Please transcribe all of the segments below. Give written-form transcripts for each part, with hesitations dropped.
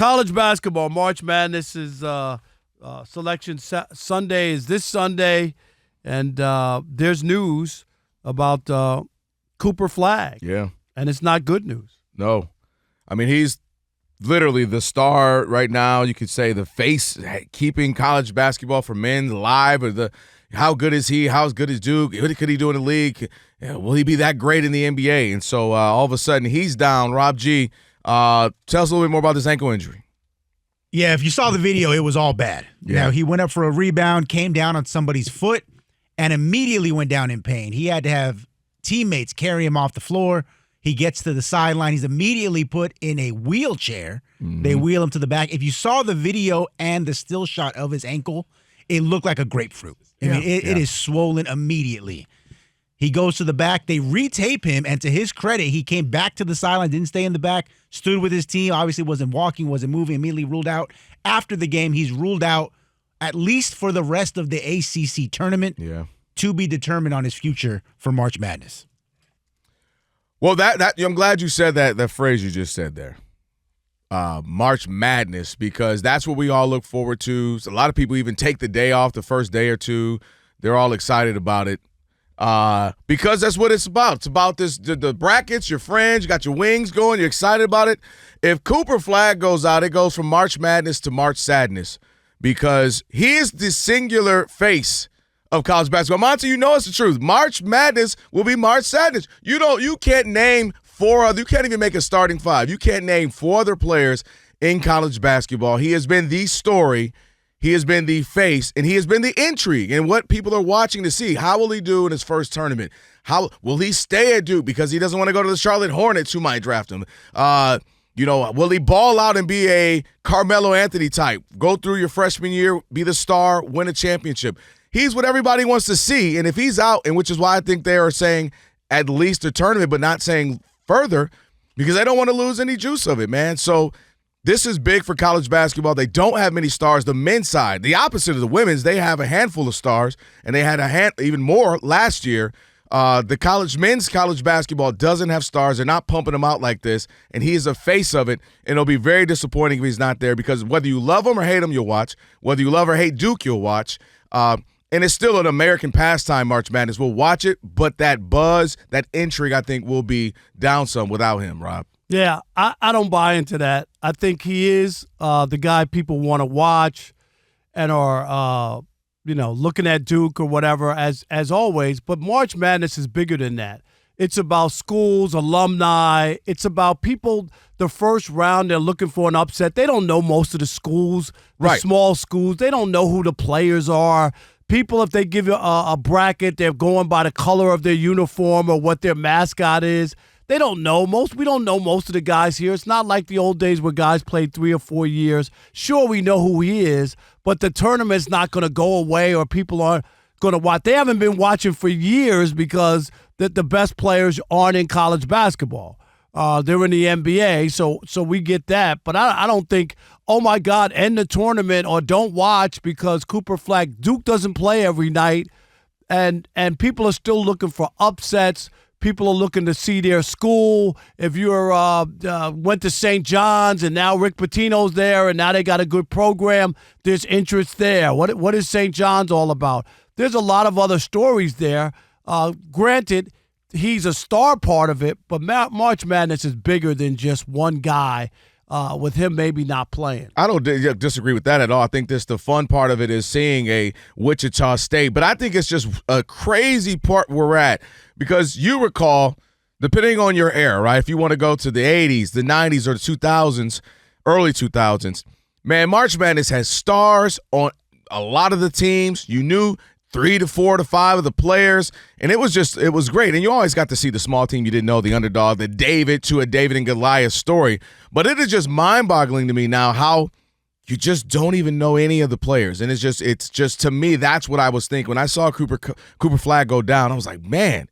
college basketball, March Madness is selection Sunday is this Sunday, and there's news about Cooper Flagg. Yeah. And it's not good news. No. I mean, he's literally the star right now. You could say the face keeping college basketball for men alive. Or how good is he? How good is Duke? What could he do in the league? Will he be that great in the NBA? And so all of a sudden he's down. Rob G, tell us a little bit more about this ankle injury. Yeah, if you saw the video, it was all bad. Yeah. Now, he went up for a rebound, came down on somebody's foot, and immediately went down in pain. He had to have teammates carry him off the floor. He gets to the sideline. He's immediately put in a wheelchair. Mm-hmm. They wheel him to the back. If you saw the video and the still shot of his ankle, it looked like a grapefruit. I mean, it is swollen immediately. He goes to the back. They retape him, and to his credit, he came back to the sideline, didn't stay in the back, stood with his team, obviously wasn't walking, wasn't moving, immediately ruled out. After the game, he's ruled out at least for the rest of the ACC tournament to be determined on his future for March Madness. Well, I'm glad you said that phrase you just said there. March Madness, because that's what we all look forward to. So a lot of people even take the day off, the first day or two. They're all excited about it because that's what it's about. It's about the brackets, your friends, you got your wings going, you're excited about it. If Cooper Flagg goes out, it goes from March Madness to March Sadness because he is the singular face of college basketball. Monty, you know it's the truth. March Madness will be March Sadness. You can't name you can't even make a starting five. You can't name 4 other players in college basketball. He has been the story. He has been the face, and he has been the intrigue and what people are watching to see. How will he do in his first tournament? How will he stay at Duke because he doesn't want to go to the Charlotte Hornets who might draft him? Will he ball out and be a Carmelo Anthony type? Go through your freshman year, be the star, win a championship. He's what everybody wants to see, and if he's out, and which is why I think they are saying at least a tournament but not saying further because they don't want to lose any juice of it, man. So this is big for college basketball. They don't have many stars. The men's side, the opposite of the women's, they have a handful of stars, and they had even more last year. The men's college basketball doesn't have stars. They're not pumping them out like this, and he is a face of it, and it'll be very disappointing if he's not there because whether you love him or hate him, you'll watch. Whether you love or hate Duke, you'll watch. And it's still an American pastime, March Madness. We'll watch it, but that buzz, that intrigue, I think, will be down some without him, Rob. Yeah, I don't buy into that. I think he is the guy people want to watch and are, looking at Duke or whatever as always. But March Madness is bigger than that. It's about schools, alumni. It's about people, the first round, they're looking for an upset. They don't know most of the schools, the small schools. They don't know who the players are. People, if they give you a bracket, they're going by the color of their uniform or what their mascot is. They don't know we don't know most of the guys here. It's not like the old days where guys played 3 or 4 years. Sure, we know who he is, but the tournament's not going to go away or people aren't going to watch. They haven't been watching for years because the best players aren't in college basketball. They're in the NBA, so we get that. But I don't think, oh, my God, end the tournament or don't watch because Cooper Flagg, Duke doesn't play every night, and people are still looking for upsets. People are looking to see their school. If you went to St. John's and now Rick Pitino's there and now they got a good program, there's interest there. What is St. John's all about? There's a lot of other stories there. Granted, he's a star part of it, but March Madness is bigger than just one guy with him maybe not playing. I don't disagree with that at all. I think the fun part of it is seeing a Wichita State, but I think it's just a crazy part where we're at because you recall, depending on your era, right, if you want to go to the 80s, the 90s, or the 2000s, early 2000s, man, March Madness has stars on a lot of the teams. You knew 3 to 4 to 5 of the players, and it was great. And you always got to see the small team you didn't know, the underdog, the David and Goliath story. But it is just mind-boggling to me now how you just don't even know any of the players. And it's just to me, that's what I was thinking. When I saw Cooper Flagg go down, I was like, man,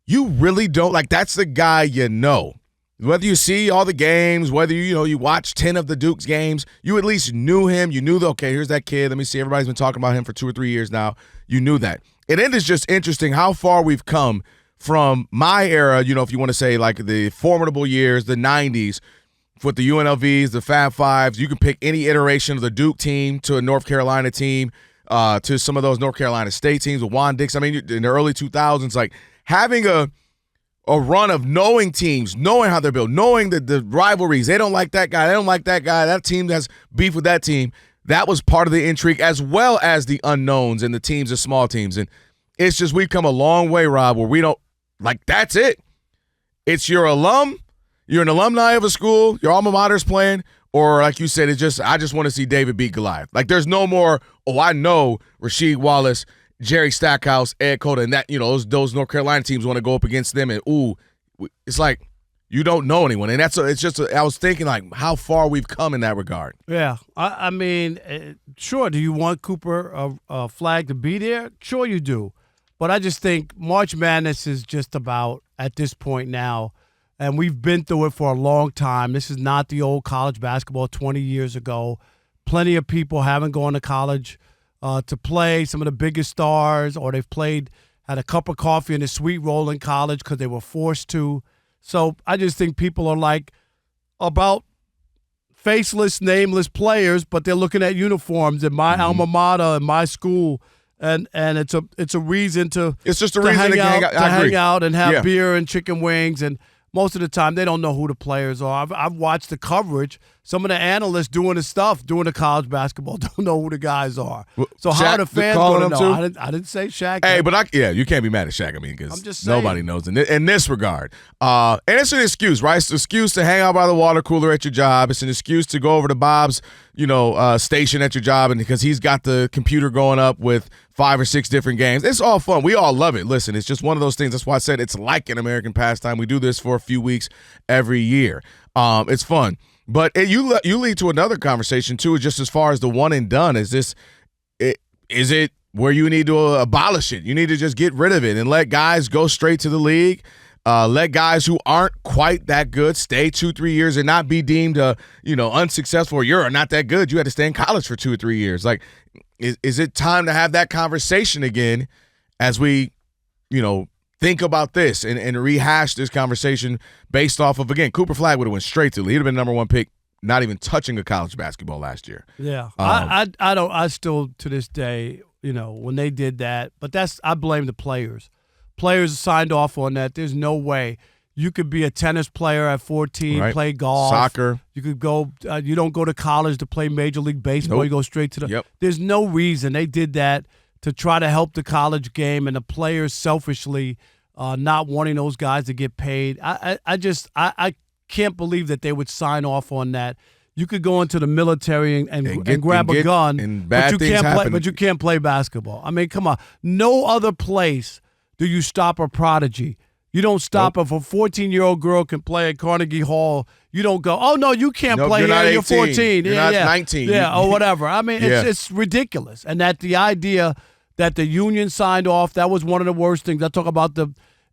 you really don't, like, that's the guy you know. Whether you see all the games, whether you watch 10 of the Duke's games, you at least knew him. You knew okay, here's that kid. Let me see. Everybody's been talking about him for 2 or 3 years now. You knew that. And it is just interesting how far we've come from my era, if you want to say like the formidable years, the 90s, with the UNLVs, the Fab Fives. You can pick any iteration of the Duke team to a North Carolina team, to some of those North Carolina State teams with Juan Dix. I mean, in the early 2000s, like having a run of knowing teams, knowing how they're built, knowing the rivalries. They don't like that guy. They don't like that guy. That team has beef with that team. That was part of the intrigue, as well as the unknowns and the teams, the small teams. And it's just we've come a long way, Rob, where we don't – like that's it. It's your alum. You're an alumni of a school. Your alma mater's playing. Or like you said, it's just I just want to see David beat Goliath. Like there's no more, I know Rasheed Wallace, Jerry Stackhouse, Ed Cota, and that, those North Carolina teams want to go up against them. And, it's like you don't know anyone. And I was thinking like how far we've come in that regard. Yeah. I mean, sure, do you want Cooper Flagg to be there? Sure you do. But I just think March Madness is just about, at this point now, and we've been through it for a long time. This is not the old college basketball 20 years ago. Plenty of people haven't gone to college to play. Some of the biggest stars, or they've had a cup of coffee and a sweet roll in college because they were forced to. So I just think people are like about faceless, nameless players, but they're looking at uniforms in my alma mater and my school. And it's a reason to it's just a reason to hang out and have Yeah. beer and chicken wings, and most of the time they don't know who the players are. I've watched the coverage. Some of the analysts doing the college basketball don't know who the guys are. So how Shaq are the fans calling going to them know? too? I didn't say Shaq. Hey, but you can't be mad at Shaq. I mean, I'm because just saying. nobody knows in this regard. And it's an excuse, right? It's an excuse to hang out by the water cooler at your job. It's an excuse to go over to Bob's, station at your job, and because he's got the computer going up with 5 or 6 different games. It's all fun. We all love it. Listen, it's just one of those things. That's why I said it's like an American pastime. We do this for a few weeks every year. It's fun. But you lead to another conversation, too, just as far as the one and done. Is it where you need to abolish it? You need to just get rid of it and let guys go straight to the league. Let guys who aren't quite that good stay 2-3 years and not be deemed unsuccessful, or you're not that good. You had to stay in college for 2 or 3 years. Like, is it time to have that conversation again as we, think about this and rehash this conversation based off of, again, Cooper Flagg would have went straight to the league. He'd have been number 1 pick, not even touching a college basketball last year. Yeah. I still, to this day, when they did that, but I blame the players. Players signed off on that. There's no way. You could be a tennis player at 14, right. Play golf. Soccer. You could go you don't go to college to play Major League Baseball. Nope. You go straight to the Yep. There's no reason. They did that to try to help the college game, and the players selfishly not wanting those guys to get paid. I can't believe that they would sign off on that. You could go into the military and grab a gun, and but bad things happen. you can't play basketball. I mean, come on. No other place do you stop a prodigy. You don't stop if a 14-year-old girl can play at Carnegie Hall. You don't go, oh, no, you can't play here. You're 14. You're not 19. Yeah, or whatever. I mean, it's ridiculous. And that the idea that the union signed off, that was one of the worst things. I talk about the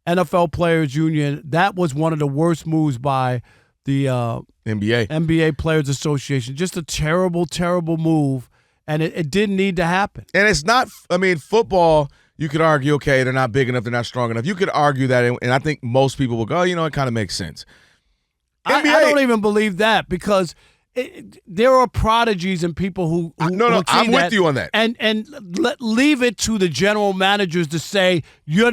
NFL Players Union. That was one of the worst moves by the NBA Players Association. Just a terrible, terrible move, and it didn't need to happen. And it's not – I mean, football – you could argue, okay, they're not big enough, they're not strong enough. You could argue that, and I think most people will go, it kind of makes sense. I don't even believe that, because there are prodigies and people who No, I'm with you on that. And leave it to the general managers to say, you're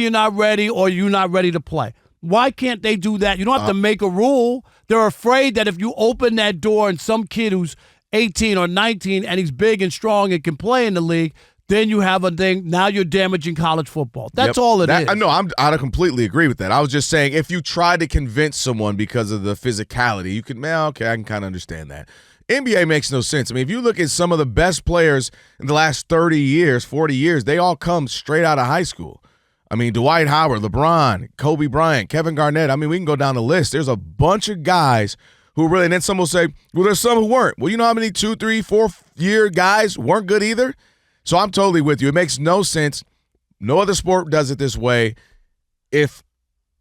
not ready, or you're not ready to play. Why can't they do that? You don't have to make a rule. They're afraid that if you open that door and some kid who's 18 or 19 and he's big and strong and can play in the league, then you have a thing. Now you're damaging college football. That's all it is. No, I completely agree with that. I was just saying, if you try to convince someone because of the physicality, you can, okay, I can kind of understand that. NBA makes no sense. I mean, if you look at some of the best players in the last 30 years, 40 years, they all come straight out of high school. I mean, Dwight Howard, LeBron, Kobe Bryant, Kevin Garnett. I mean, we can go down the list. There's a bunch of guys who really, and then some will say, well, there's some who weren't. Well, you know how many 2, 3, 4-year guys weren't good either? So I'm totally with you. It makes no sense. No other sport does it this way. If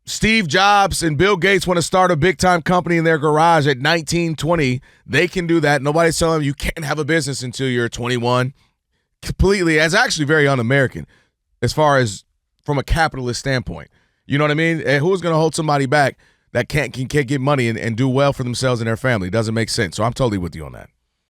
Steve Jobs and Bill Gates want to start a big-time company in their garage at 19, 20, they can do that. Nobody's telling them you can't have a business until you're 21. Completely. That's actually very un-American as far as from a capitalist standpoint. You know what I mean? And who's going to hold somebody back? that can't get money and do well for themselves and their family. It doesn't make sense. So I'm totally with you on that.